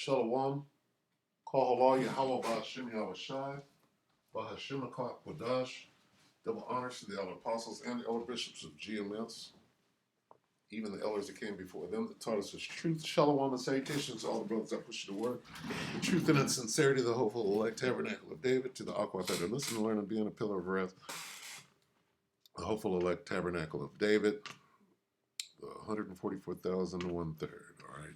Shalom, Kol Halal Yahweh Ba'Hashem Yahushai, Ba'Hashem HaKach Kodash. Double honors to the elder apostles and the elder bishops of GMS, even the elders that came before them that taught us His truth. Shalom and salutations to all the brothers that push the word, the truth and its sincerity, the hopeful elect tabernacle of David, to the Aquat that are listening, learn, and being a pillar of wrath, the hopeful elect tabernacle of David, the 144,001 third. All right.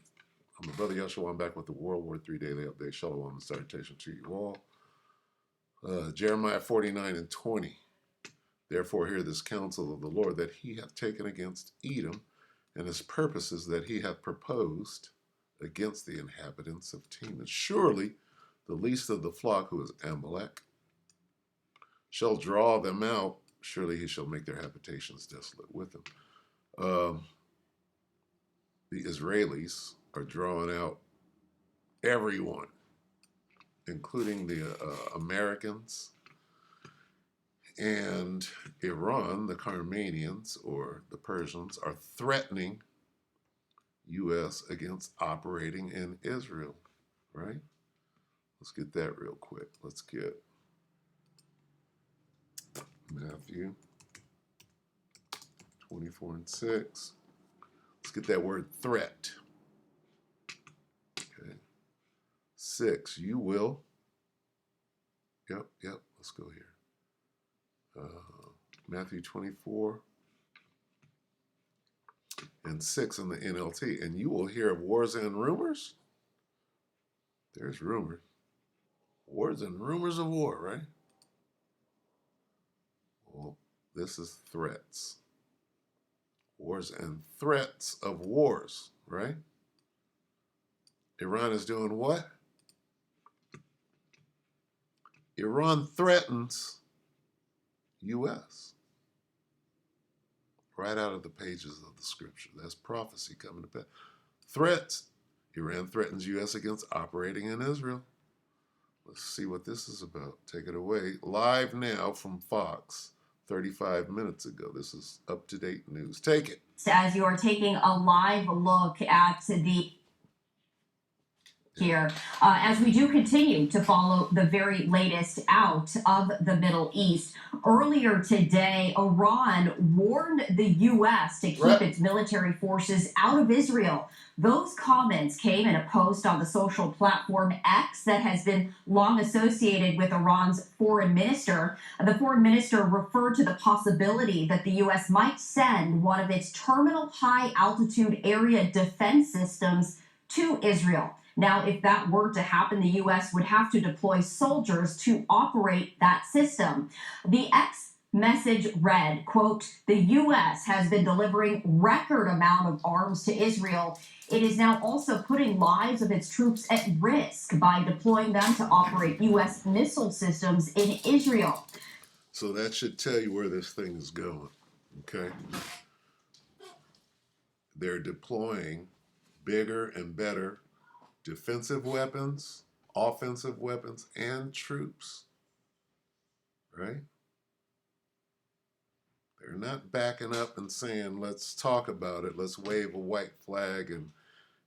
I'm the brother Yeshua. I'm back with the WW3 Daily Update. Shalom and salutation to you all. Jeremiah 49:20. Therefore hear this counsel of the Lord that he hath taken against Edom, and his purposes that he hath proposed against the inhabitants of Teman. Surely the least of the flock, who is Amalek, shall draw them out. Surely he shall make their habitations desolate with them. The Israelis are drawing out everyone, including the Americans, and Iran, the Carmanians or the Persians, are threatening U.S. against operating in Israel, right? Let's get that real quick. Let's get Matthew 24:6. Let's get that word threat. Okay. 6, you will. Yep, let's go here. Matthew 24 and 6 in the NLT. And you will hear of wars and rumors. There's rumors. Wars and rumors of war, right? Well, this is threats. Wars and threats of wars, right? Iran is doing what? Iran threatens U.S. right out of the pages of the scripture. That's prophecy coming to pass. Threats. Iran threatens U.S. against operating in Israel. Let's see what this is about. Take it away. Live now from Fox, 35 minutes ago. This is up-to-date news. Take it. As you are taking a live look at the here, as we do continue to follow the very latest out of the Middle East. Earlier today, Iran warned the U.S. to keep its military forces out of Israel. Those comments came in a post on the social platform X that has been long associated with Iran's foreign minister. The foreign minister referred to the possibility that the U.S. might send one of its terminal high altitude area defense systems to Israel. Now, if that were to happen, the U.S. would have to deploy soldiers to operate that system. The X message read, quote, the U.S. has been delivering record amount of arms to Israel. It is now also putting lives of its troops at risk by deploying them to operate U.S. missile systems in Israel. So that should tell you where this thing is going, okay? They're deploying bigger and better defensive weapons, offensive weapons, and troops, right? They're not backing up and saying, let's talk about it, let's wave a white flag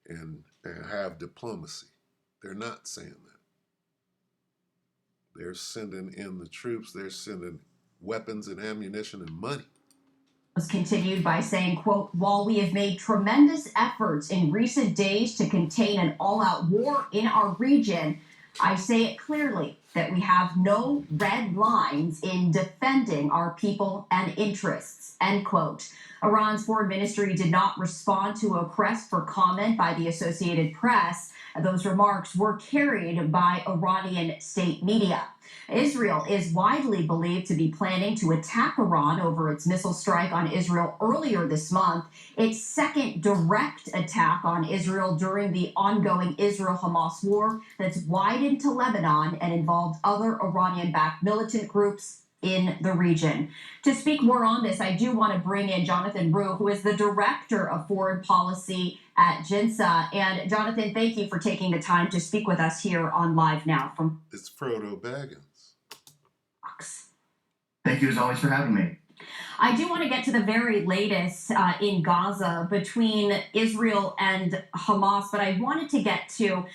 and have diplomacy. They're not saying that. They're sending in the troops, they're sending weapons and ammunition and money. Was continued by saying, quote, while we have made tremendous efforts in recent days to contain an all-out war in our region, I say it clearly that we have no red lines in defending our people and interests, end quote. Iran's foreign ministry did not respond to a request for comment by the Associated Press. Those remarks were carried by Iranian state media. Israel is widely believed to be planning to attack Iran over its missile strike on Israel earlier this month, its second direct attack on Israel during the ongoing Israel-Hamas war that's widened to Lebanon and involved other Iranian-backed militant groups in the region. To speak more on this, I do want to bring in Jonathan Rue, who is the Director of Foreign Policy at GINSA. And Jonathan, thank you for taking the time to speak with us here on Live Now from It's Frodo Baggins. Thank you as always for having me. I do want to get to the very latest in Gaza between Israel and Hamas, but I wanted to get to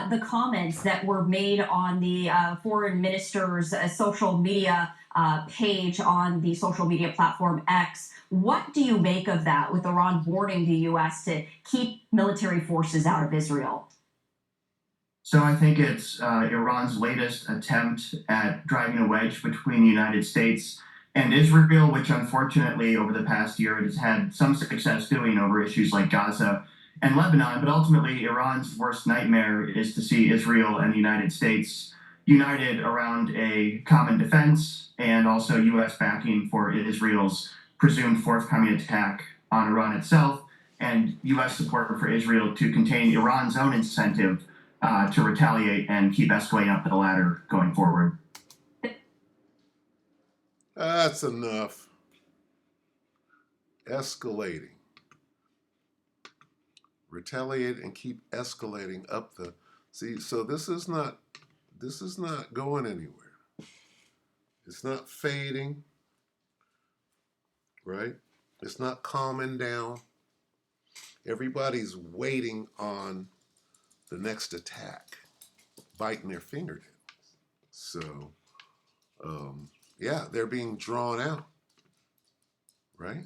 the comments that were made on the foreign minister's social media page on the social media platform X. What do you make of that, with Iran warning the U.S. to keep military forces out of Israel? So I think it's Iran's latest attempt at driving a wedge between the United States and Israel, which unfortunately over the past year it has had some success doing over issues like Gaza and Lebanon. But ultimately, Iran's worst nightmare is to see Israel and the United States united around a common defense and also U.S. backing for Israel's presumed forthcoming attack on Iran itself, and U.S. support for Israel to contain Iran's own incentive to retaliate and keep escalating up the ladder going forward. That's enough. Escalating. Retaliate and keep escalating up the. See, so this is not going anywhere. It's not fading, right? It's not calming down. Everybody's waiting on the next attack, biting their fingertips. So, yeah, they're being drawn out, right?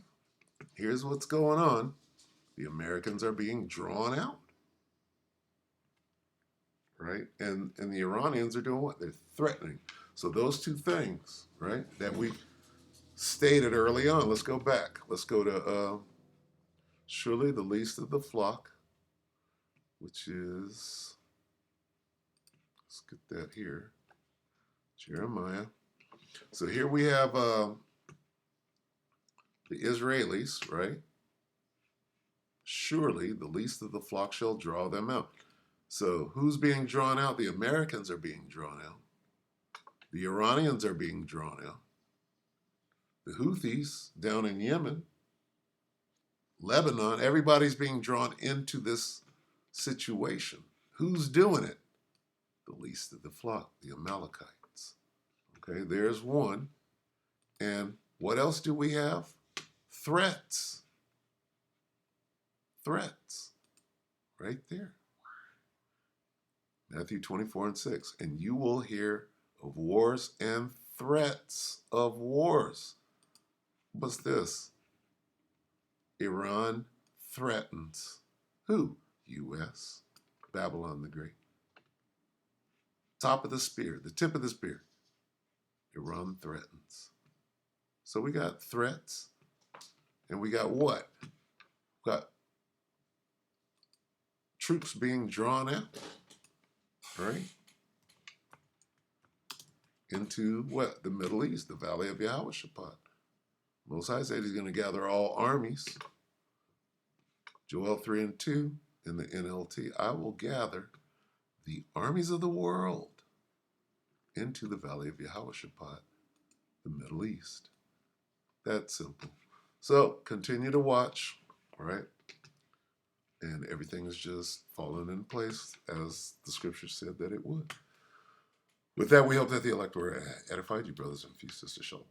Here's what's going on. The Americans are being drawn out, right? And the Iranians are doing what? They're threatening. So those two things, right, that we stated early on. Let's go back. Let's go to surely the least of the flock, which is, let's get that here, Jeremiah. So here we have the Israelis, right? Surely the least of the flock shall draw them out. So who's being drawn out? The Americans are being drawn out. The Iranians are being drawn out. The Houthis down in Yemen, Lebanon, everybody's being drawn into this situation. Who's doing it? The least of the flock, the Amalekites. Okay, there's one. And what else do we have? Threats. Threats. Right there. Matthew 24:6. And you will hear of wars and threats of wars. What's this? Iran threatens who? U.S. Babylon the Great. Top of the spear, the tip of the spear. Iran threatens. So we got threats, and we got what? We got troops being drawn out, right? Into what? The Middle East, the Valley of Yehoshaphat. Most High said he's going to gather all armies. Joel 3:2 in the NLT. I will gather the armies of the world into the Valley of Yehoshaphat, the Middle East. That's simple. So continue to watch, right? And everything is just falling in place as the scripture said that it would. With that, we hope that the elect were edified, you brothers and sisters. Shalom.